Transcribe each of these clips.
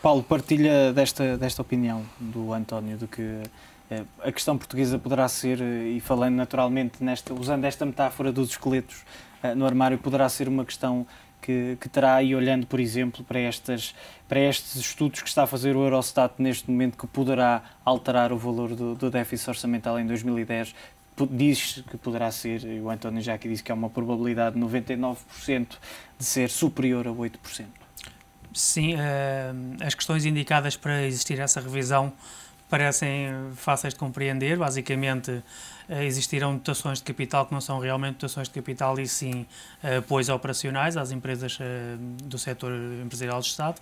Paulo, partilha desta opinião do António, de que a questão portuguesa poderá ser, e falando naturalmente, usando esta metáfora dos esqueletos no armário, poderá ser uma questão que terá, e olhando, por exemplo, para estes estudos que está a fazer o Eurostat neste momento, que poderá alterar o valor do déficit orçamental em 2010, diz que poderá ser, e o António já aqui disse que é uma probabilidade de 99% de ser superior a 8%. Sim, as questões indicadas para existir essa revisão parecem fáceis de compreender. Basicamente, existirão dotações de capital que não são realmente dotações de capital e sim apoios operacionais às empresas do setor empresarial do Estado,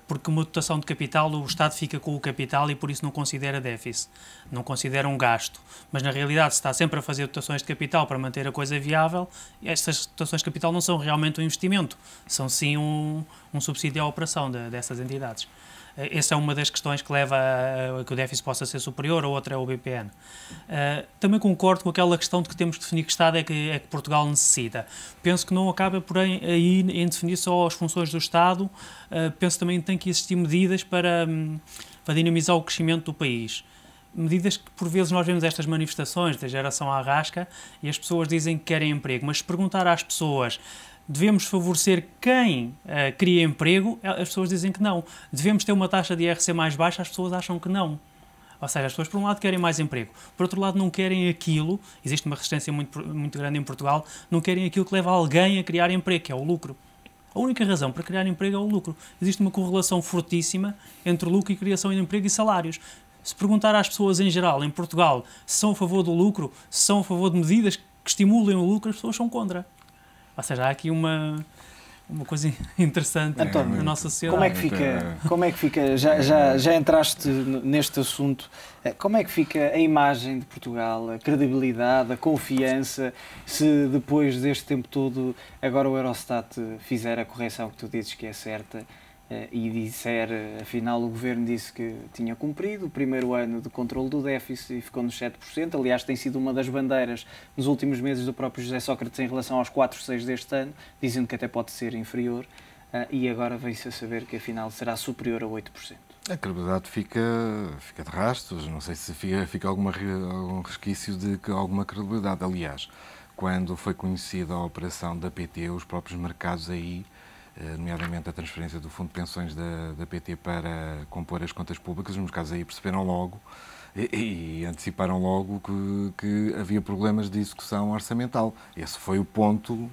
porque uma dotação de capital, o Estado fica com o capital e por isso não considera déficit, não considera um gasto. Mas na realidade, se está sempre a fazer dotações de capital para manter a coisa viável, estas dotações de capital não são realmente um investimento, são sim um subsídio à operação dessas entidades. Essa é uma das questões que leva a que o déficit possa ser superior, a outra é o BPN. Também concordo com aquela questão de que temos que definir que Estado é que Portugal necessita. Penso que não acaba, porém, aí em definir só as funções do Estado. Penso também que tem que existir medidas para dinamizar o crescimento do país. Medidas que, por vezes, nós vemos estas manifestações da geração à rasca e as pessoas dizem que querem emprego, mas se perguntar às pessoas devemos favorecer quem cria emprego, as pessoas dizem que não. Devemos ter uma taxa de IRC mais baixa, as pessoas acham que não. Ou seja, as pessoas, por um lado, querem mais emprego, por outro lado, não querem aquilo, existe uma resistência muito grande em Portugal, não querem aquilo que leva alguém a criar emprego, que é o lucro. A única razão para criar emprego é o lucro. Existe uma correlação fortíssima entre lucro e criação de emprego e salários. Se perguntar às pessoas em geral, em Portugal, se são a favor do lucro, se são a favor de medidas que estimulem o lucro, as pessoas são contra. Ou seja, há aqui uma coisa interessante na nossa sociedade. Como é que fica já entraste neste assunto, como é que fica a imagem de Portugal, a credibilidade, a confiança, se depois deste tempo todo agora o Eurostat fizer a correção que tu dizes que é certa e disser, afinal o Governo disse que tinha cumprido o primeiro ano de controle do déficit e ficou nos 7%, aliás tem sido uma das bandeiras nos últimos meses do próprio José Sócrates em relação aos 4,6% deste ano, dizendo que até pode ser inferior, e agora vem-se a saber que afinal será superior a 8%. A credibilidade fica de rastros, não sei se fica algum resquício de alguma credibilidade. Aliás, quando foi conhecida a operação da PT, os próprios mercados aí, nomeadamente a transferência do Fundo de Pensões da PT para compor as contas públicas, os mercados aí perceberam logo e anteciparam logo que havia problemas de execução orçamental. Esse foi o ponto,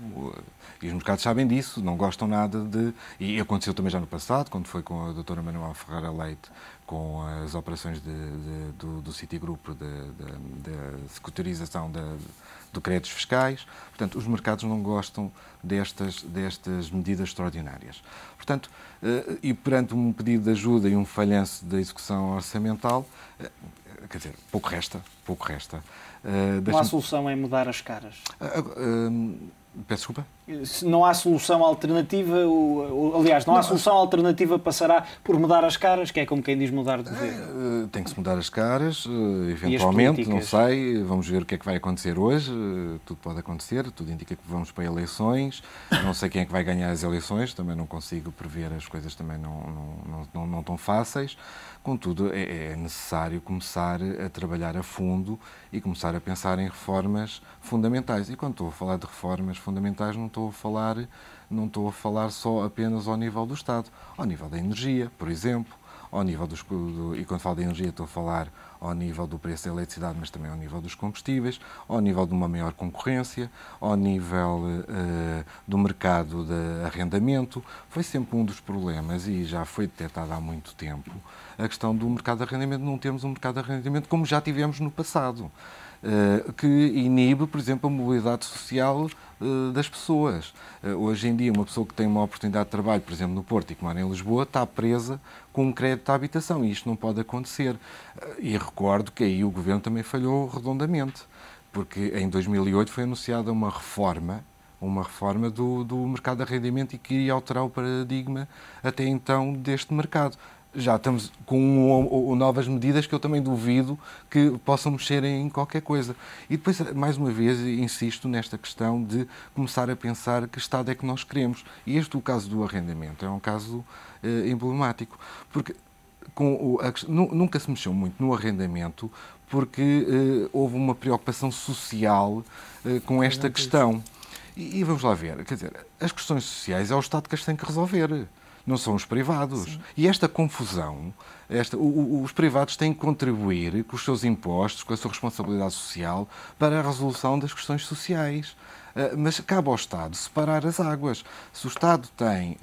e os mercados sabem disso, não gostam nada de... E aconteceu também já no passado, quando foi com a doutora Manuel Ferreira Leite, com as operações do Citigroup, da securização de créditos fiscais. Portanto, os mercados não gostam destas medidas extraordinárias. Portanto, e perante um pedido de ajuda e um falhanço da execução orçamental, quer dizer, pouco resta. Não há solução em mudar as caras. Peço desculpa? Se não há solução alternativa, aliás, não há solução alternativa, passará por mudar as caras, que é como quem diz mudar de governo. Tem que se mudar as caras, eventualmente, não sei, vamos ver o que é que vai acontecer hoje, tudo pode acontecer, tudo indica que vamos para eleições, não sei quem é que vai ganhar as eleições, também não consigo prever, as coisas também não tão fáceis. Contudo, é necessário começar a trabalhar a fundo e começar a pensar em reformas fundamentais. E quando estou a falar de reformas fundamentais, não estou a falar só apenas ao nível do Estado, ao nível da energia, por exemplo, ao nível e quando falo de energia estou a falar ao nível do preço da eletricidade, mas também ao nível dos combustíveis, ao nível de uma maior concorrência, ao nível do mercado de arrendamento. Foi sempre um dos problemas e já foi detectado há muito tempo a questão do mercado de arrendamento, não termos um mercado de arrendamento como já tivemos no passado, que inibe, por exemplo, a mobilidade social das pessoas. Hoje em dia, uma pessoa que tem uma oportunidade de trabalho, por exemplo, no Porto e que mora em Lisboa, está presa com um crédito à habitação e isto não pode acontecer. E recordo que aí o Governo também falhou redondamente, porque em 2008 foi anunciada uma reforma do mercado de arrendamento e que iria alterar o paradigma até então deste mercado. já estamos com novas medidas que eu também duvido que possam mexer em qualquer coisa. E depois, mais uma vez, insisto nesta questão de começar a pensar que Estado é que nós queremos. E o caso do arrendamento é um caso emblemático, porque nunca se mexeu muito no arrendamento porque houve uma preocupação social com esta questão. E vamos lá ver, quer dizer, as questões sociais é o Estado que as tem que resolver, não são os privados. Sim. E esta confusão, os privados têm que contribuir com os seus impostos, com a sua responsabilidade social, para a resolução das questões sociais. Mas cabe ao Estado separar as águas. Se o Estado tem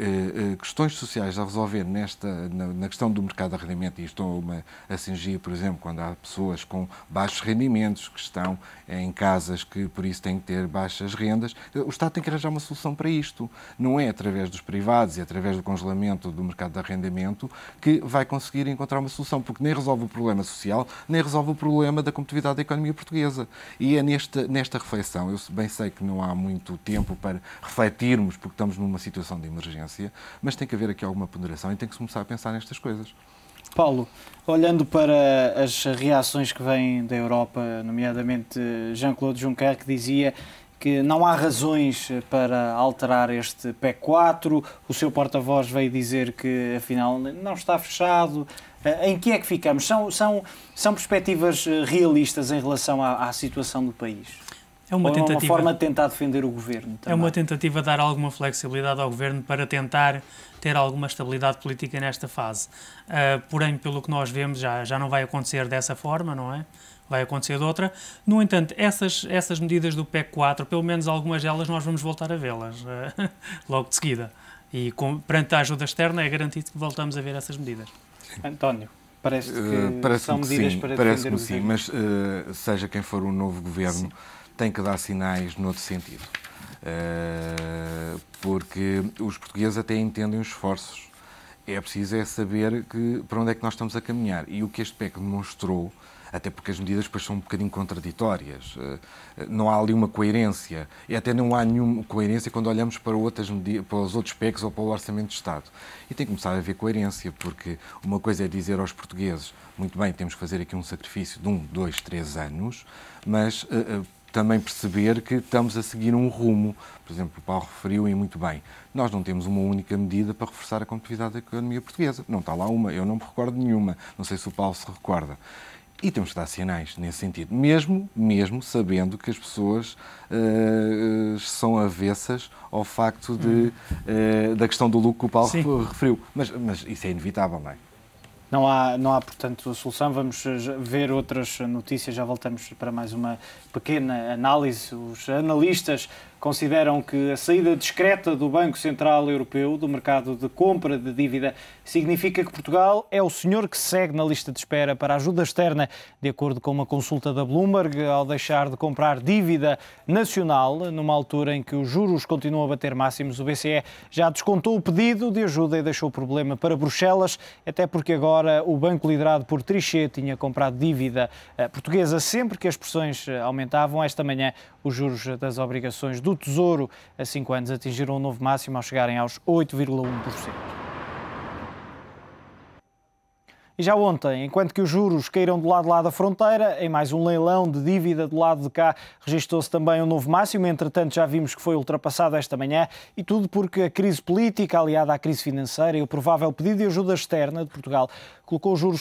questões sociais a resolver na questão do mercado de arrendamento, e estou-me a cingir, por exemplo, quando há pessoas com baixos rendimentos que estão em casas que, por isso, têm que ter baixas rendas, o Estado tem que arranjar uma solução para isto. Não é através dos privados e através do congelamento do mercado de arrendamento que vai conseguir encontrar uma solução, porque nem resolve o problema social, nem resolve o problema da competitividade da economia portuguesa. E é nesta reflexão, eu bem sei que não há muito tempo para refletirmos, porque estamos numa situação de emergência, mas tem que haver aqui alguma ponderação e tem que se começar a pensar nestas coisas. Paulo, olhando para as reações que vêm da Europa, nomeadamente Jean-Claude Juncker, que dizia que não há razões para alterar este PEC 4, o seu porta-voz veio dizer que afinal não está fechado. Em que é que ficamos? São perspectivas realistas em relação à situação do país? É uma forma de tentar defender o governo também? É uma tentativa de dar alguma flexibilidade ao governo para tentar ter alguma estabilidade política nesta fase. Porém, pelo que nós vemos, já não vai acontecer dessa forma, não é? Vai acontecer de outra. No entanto, essas medidas do PEC 4, pelo menos algumas delas, nós vamos voltar a vê-las logo de seguida. E perante a ajuda externa é garantido que voltamos a ver essas medidas. António, parece que são medidas para defender o governo. Sim, mas seja quem for o novo governo, sim, tem que dar sinais noutro sentido. Porque os portugueses até entendem os esforços. É preciso saber para onde é que nós estamos a caminhar. E o que este PEC demonstrou, até porque as medidas depois são um bocadinho contraditórias, não há ali uma coerência. E até não há nenhuma coerência quando olhamos para os outros PECs ou para o Orçamento de Estado. E tem que começar a haver coerência, porque uma coisa é dizer aos portugueses, muito bem, temos que fazer aqui um sacrifício de 1, 2, 3 anos, mas também perceber que estamos a seguir um rumo. Por exemplo, o Paulo referiu e muito bem, nós não temos uma única medida para reforçar a competitividade da economia portuguesa. Não está lá uma, eu não me recordo de nenhuma, não sei se o Paulo se recorda. E temos que dar sinais nesse sentido, mesmo sabendo que as pessoas são avessas ao facto da questão do lucro que o Paulo referiu. Mas isso é inevitável, não é? Não há, portanto, solução. Vamos ver outras notícias, já voltamos para mais uma pequena análise. Os analistas consideram que a saída discreta do Banco Central Europeu do mercado de compra de dívida significa que Portugal é o senhor que segue na lista de espera para ajuda externa, de acordo com uma consulta da Bloomberg, ao deixar de comprar dívida nacional, numa altura em que os juros continuam a bater máximos. O BCE já descontou o pedido de ajuda e deixou o problema para Bruxelas, até porque agora o banco liderado por Trichet tinha comprado dívida portuguesa sempre que as pressões aumentavam. Esta manhã, os juros das obrigações do Tesouro a 5 anos atingiram um novo máximo ao chegarem aos 8,1%. E já ontem, enquanto que os juros caíram do lado de lá da fronteira, em mais um leilão de dívida do lado de cá, registou-se também um novo máximo. Entretanto, já vimos que foi ultrapassado esta manhã, e tudo porque a crise política, aliada à crise financeira e o provável pedido de ajuda externa de Portugal, colocou os juros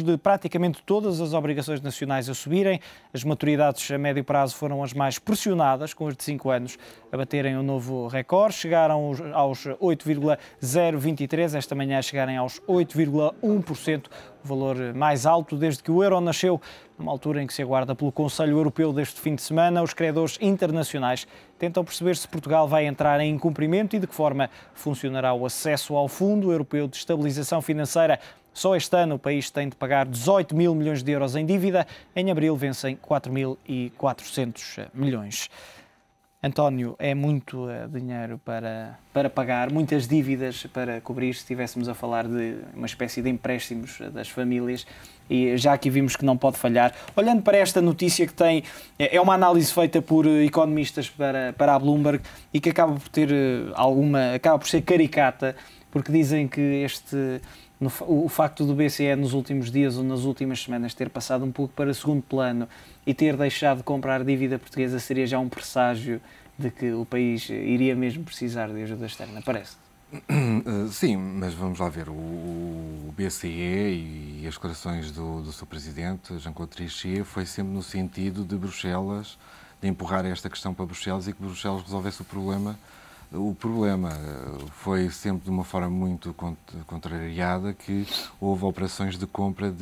de praticamente todas as obrigações nacionais a subirem. As maturidades a médio prazo foram as mais pressionadas, com as de 5 anos a baterem um novo recorde. Chegaram aos 8,023, esta manhã chegarem aos 8,1%, o valor mais alto desde que o euro nasceu. Numa altura em que se aguarda pelo Conselho Europeu deste fim de semana, os credores internacionais tentam perceber se Portugal vai entrar em incumprimento e de que forma funcionará o acesso ao Fundo Europeu de Estabilização Financeira. Só este ano o país tem de pagar 18 mil milhões de euros em dívida. Em abril vencem 4.400 milhões. António, é muito dinheiro para pagar, muitas dívidas para cobrir, se estivéssemos a falar de uma espécie de empréstimos das famílias, e já aqui vimos que não pode falhar. Olhando para esta notícia que tem, é uma análise feita por economistas para a Bloomberg e que acaba por ser caricata, porque dizem que o facto do BCE nos últimos dias ou nas últimas semanas ter passado um pouco para segundo plano e ter deixado de comprar dívida portuguesa seria já um presságio de que o país iria mesmo precisar de ajuda externa, parece? Sim, mas vamos lá ver. O BCE e as declarações do seu presidente, Jean-Claude Trichet, foi sempre no sentido de Bruxelas, de empurrar esta questão para Bruxelas e que Bruxelas resolvesse o problema. O problema foi sempre de uma forma muito contrariada que houve operações de compra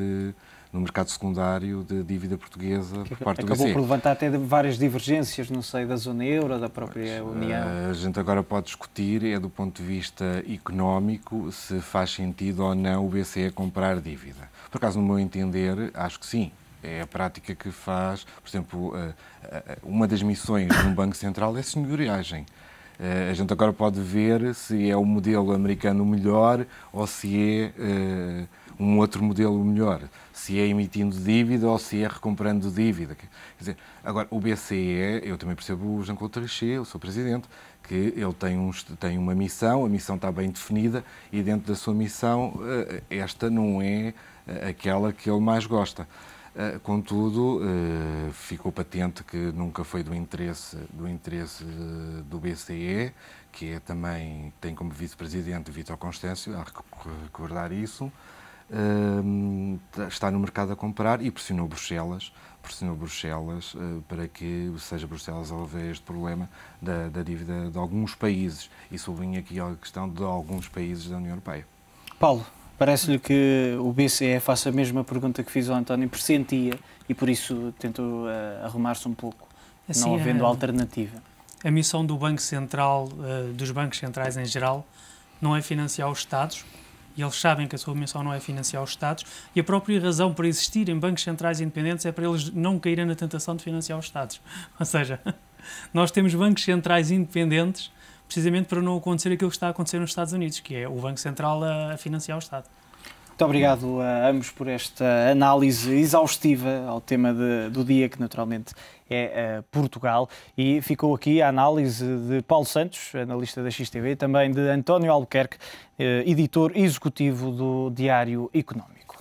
no mercado secundário de dívida portuguesa por parte do BCE. Acabou por levantar até várias divergências no seio da zona euro, da própria União. A gente agora pode discutir, do ponto de vista económico, se faz sentido ou não o BCE comprar dívida. Por acaso, no meu entender, acho que sim. É a prática que faz, por exemplo, uma das missões de um Banco Central é senhoriagem. A gente agora pode ver se é o modelo americano melhor ou se é um outro modelo melhor. Se é emitindo dívida ou se é recomprando dívida. Quer dizer, agora, o BCE, eu também percebo o Jean-Claude Trichet, o seu presidente, que ele tem uma missão, a missão está bem definida e dentro da sua missão esta não é aquela que ele mais gosta. Contudo, ficou patente que nunca foi do interesse do BCE, que também tem como vice-presidente Vítor Constâncio, a recordar isso, está no mercado a comprar e pressionou Bruxelas para que seja Bruxelas a resolver este problema da dívida de alguns países. E sublinho aqui a questão de alguns países da União Europeia. Paulo, parece-lhe que o BCE faça a mesma pergunta que fiz ao António, pressentia e por isso tentou arrumar-se um pouco, assim, não havendo alternativa. A missão do Banco Central, dos bancos centrais em geral, não é financiar os Estados, e eles sabem que a sua missão não é financiar os Estados, e a própria razão para existirem bancos centrais independentes é para eles não caírem na tentação de financiar os Estados. Ou seja, nós temos bancos centrais independentes precisamente para não acontecer aquilo que está a acontecer nos Estados Unidos, que é o Banco Central a financiar o Estado. Muito obrigado a ambos por esta análise exaustiva ao tema do dia, que naturalmente é Portugal. E ficou aqui a análise de Paulo Santos, analista da XTV, também de António Albuquerque, editor executivo do Diário Económico.